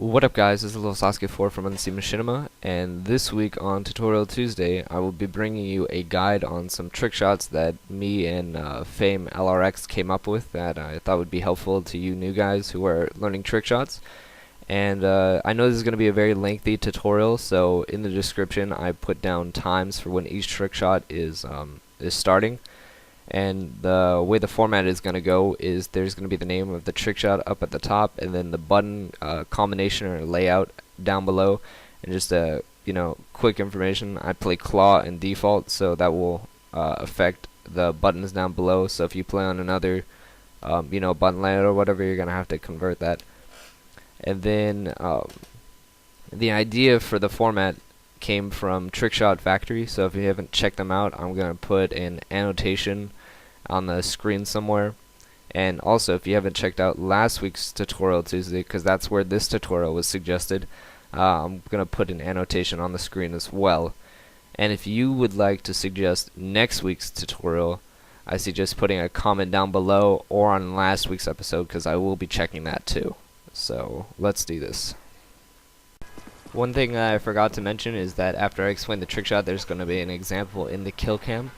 What up guys, this is Little Sasuke4 from Unseen Machinima, and this week on Tutorial Tuesday I will be bringing you a guide on some trick shots that me and Fame LRX came up with that I thought would be helpful to you new guys who are learning trick shots. And I know this is going to be a very lengthy tutorial, so in the description I put down times for when each trick shot is starting. And the way the format is going to go is there's going to be the name of the trick shot up at the top, and then the button combination or layout down below, and just quick information. I play claw and default, so that will affect the buttons down below. So if you play on another button layout or whatever, you're going to have to convert that. And then the idea for the format came from Trickshot Factory, so if you haven't checked them out, I'm going to put an annotation on the screen somewhere. And also, if you haven't checked out last week's Tutorial Tuesday, because that's where this tutorial was suggested, I'm going to put an annotation on the screen as well. And if you would like to suggest next week's tutorial, I suggest putting a comment down below or on last week's episode, because I will be checking that too. So let's do this. One thing I forgot to mention is that after I explain the trick shot, there's going to be an example in the kill cam.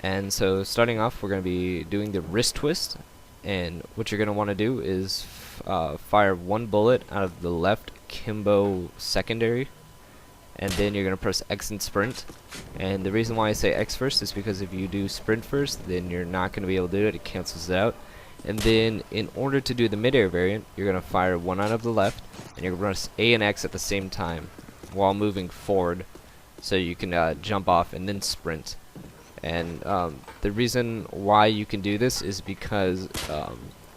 And so starting off, we're going to be doing the wrist twist, and what you're going to want to do is fire one bullet out of the left Kimbo secondary, and then you're going to press X and sprint. And the reason why I say X first is because if you do sprint first, then you're not going to be able to do it. It cancels it out. And then in order to do the midair variant, you're going to fire one out of the left, and you're going to press A and X at the same time while moving forward, so you can jump off and then sprint. And the reason why you can do this is because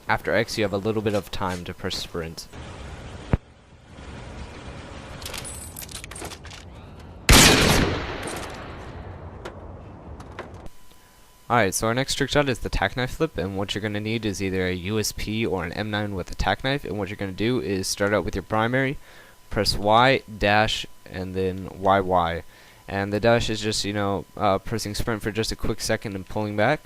after X you have a little bit of time to press sprint. Alright, so our next trick shot is the Tac Knife Flip, and what you're going to need is either a USP or an M9 with a tac knife. And what you're going to do is start out with your primary, press Y, dash, and then YY. And the dash is just, pressing sprint for just a quick second and pulling back.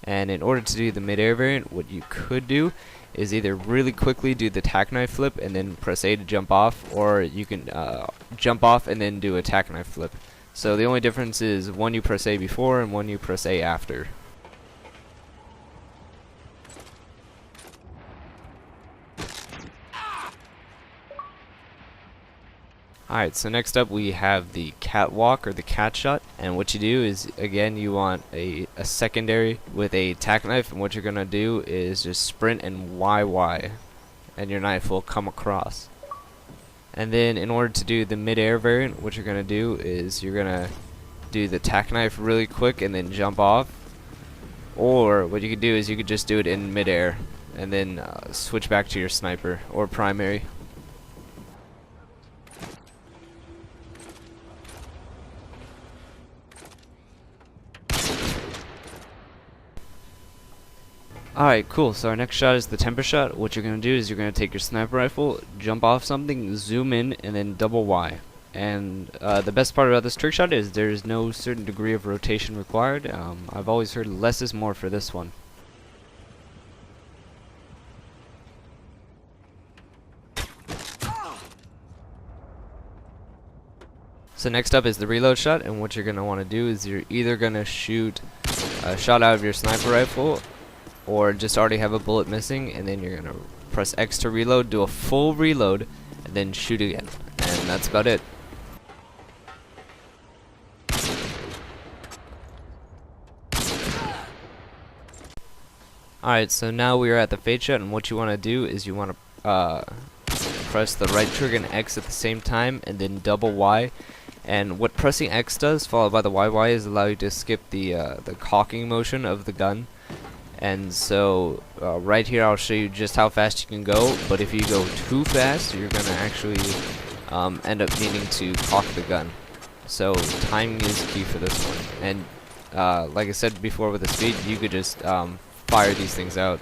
And in order to do the midair variant, what you could do is either really quickly do the Tac Knife Flip and then press A to jump off, or you can jump off and then do a Tac Knife Flip. So the only difference is one you press A before and one you press A after. Alright, so next up we have the catwalk or the cat shot, and what you do is, again, you want a secondary with a tac knife, and what you're going to do is just sprint and YY, and your knife will come across. And then in order to do the mid-air variant, what you're going to do is you're going to do the tac knife really quick and then jump off. Or what you could do is you could just do it in mid-air and then switch back to your sniper or primary. Alright, cool. So our next shot is the Temperrr Shot. What you're going to do is you're going to take your sniper rifle, jump off something, zoom in, and then double Y. And the best part about this trick shot is there's no certain degree of rotation required. I've always heard less is more for this one. So next up is the reload shot, and what you're going to want to do is you're either going to shoot a shot out of your sniper rifle, or just already have a bullet missing, and then you're going to press X to reload, do a full reload, and then shoot again. And that's about it. Alright, so now we are at the Fayde Shot, and what you want to do is you want to press the right trigger and X at the same time, and then double Y. And what pressing X does, followed by the YY, is allow you to skip the cocking motion of the gun. And so right here I'll show you just how fast you can go, but if you go too fast you're going to actually end up needing to cock the gun. So timing is key for this one. And like I said before with the speed, you could just fire these things out.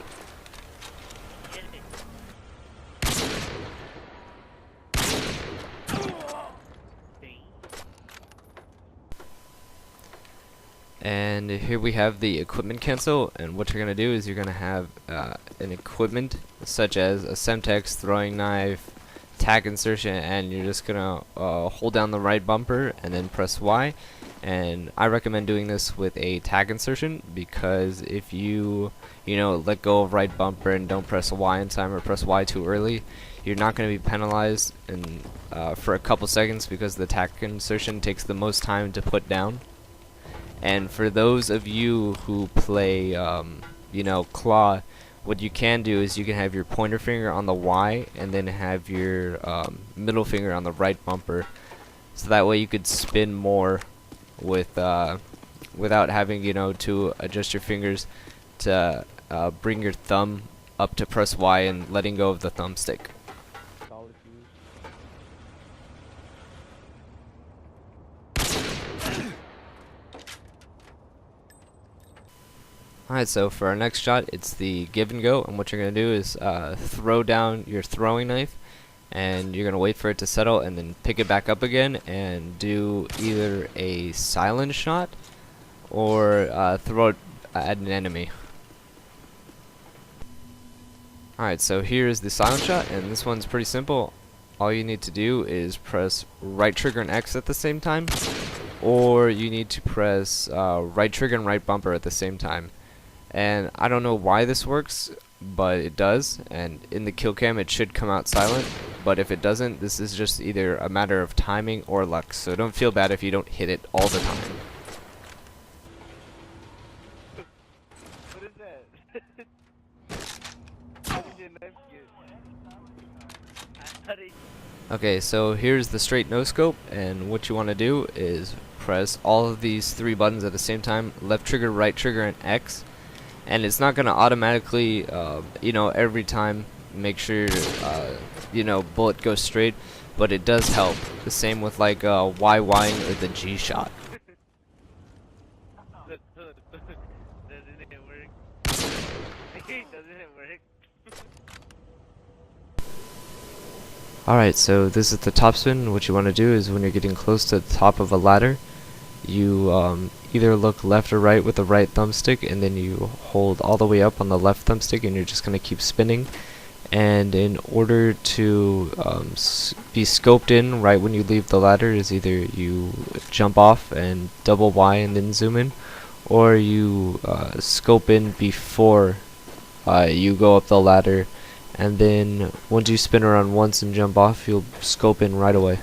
And here we have the equipment cancel, and what you're going to do is you're going to have an equipment such as a Semtex, throwing knife, tack insertion, and you're just gonna hold down the right bumper and then press Y. And I recommend doing this with a tack insertion, because if you let go of right bumper and don't press Y in time, or press Y too early, you're not going to be penalized for a couple seconds, because the tack insertion takes the most time to put down. And for those of you who play claw, what you can do is you can have your pointer finger on the Y and then have your middle finger on the right bumper, so that way you could spin more without having to adjust your fingers to bring your thumb up to press Y and letting go of the thumbstick. Alright, so for our next shot, it's the give and go, and what you're going to do is throw down your throwing knife, and you're going to wait for it to settle and then pick it back up again and do either a silent shot or throw it at an enemy. Alright, so here's the silent shot, and this one's pretty simple. All you need to do is press right trigger and X at the same time, or you need to press right trigger and right bumper at the same time. And I don't know why this works, but it does, and in the kill cam it should come out silent, but if it doesn't, this is just either a matter of timing or luck, so don't feel bad if you don't hit it all the time. What is that? How did your knife get? Okay, so here's the straight no scope, and what you want to do is press all of these three buttons at the same time, left trigger, right trigger, and X. And it's not going to automatically, every time make sure, bullet goes straight, but it does help. The same with like YYing or the G shot. Doesn't it work? Doesn't it work? Alright, so this is the top spin. What you want to do is when you're getting close to the top of a ladder, you either look left or right with the right thumbstick, and then you hold all the way up on the left thumbstick, and you're just going to keep spinning. And in order to be scoped in right when you leave the ladder, is either you jump off and double Y and then zoom in, or you scope in before you go up the ladder, and then once you spin around once and jump off, you'll scope in right away.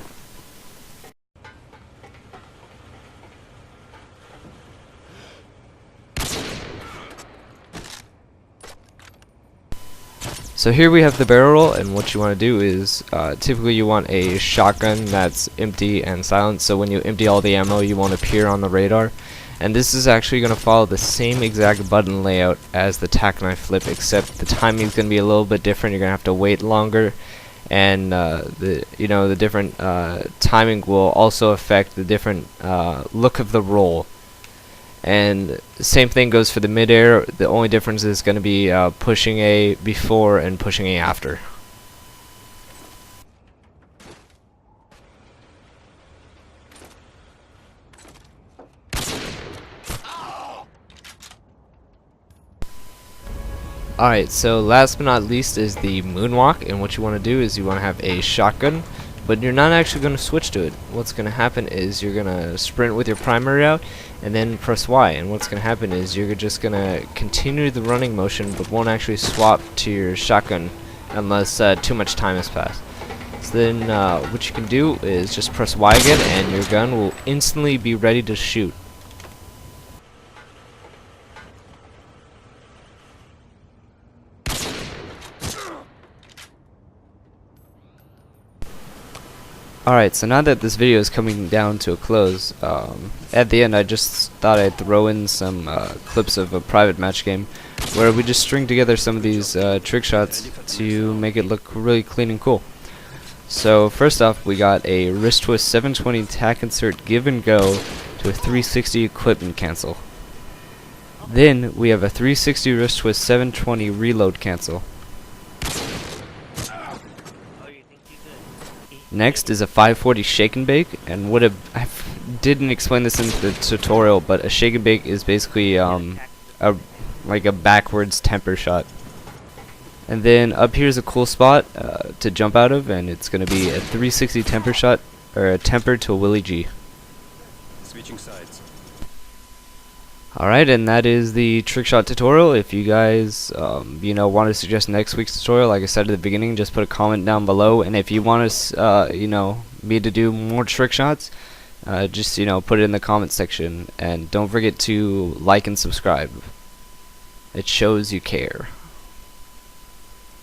So here we have the barrel roll, and what you want to do is typically you want a shotgun that's empty and silent, so when you empty all the ammo you won't appear on the radar. And this is actually going to follow the same exact button layout as the Tac Knife Flip, except the timing is going to be a little bit different. You're going to have to wait longer, and the different timing will also affect the different look of the roll. And same thing goes for the mid-air. The only difference is going to be pushing A before and pushing A after. Alright, so last but not least is the moonwalk, and what you want to do is you want to have a shotgun, but you're not actually going to switch to it. What's going to happen is you're going to sprint with your primary out and then press Y, and what's going to happen is you're just going to continue the running motion but won't actually swap to your shotgun unless too much time has passed. So then what you can do is just press Y again, and your gun will instantly be ready to shoot. Alright, so now that this video is coming down to a close, at the end I just thought I'd throw in some clips of a private match game where we just string together some of these trick shots to make it look really clean and cool. So first off, we got a wrist twist 720 tack insert give and go to a 360 equipment cancel. Then we have a 360 wrist twist 720 reload cancel. Next is a 540 shake and bake, and I didn't explain this in the tutorial, but a shake and bake is basically like a backwards Temperrr Shot. And then up here is a cool spot to jump out of, and it's going to be a 360 temper shot, or a temper to a Willie G. Switching sides. Alright, and that is the trick shot tutorial. If you guys, want to suggest next week's tutorial, like I said at the beginning, just put a comment down below. And if you want us, me to do more trick shots, just, put it in the comment section. And don't forget to like and subscribe. It shows you care.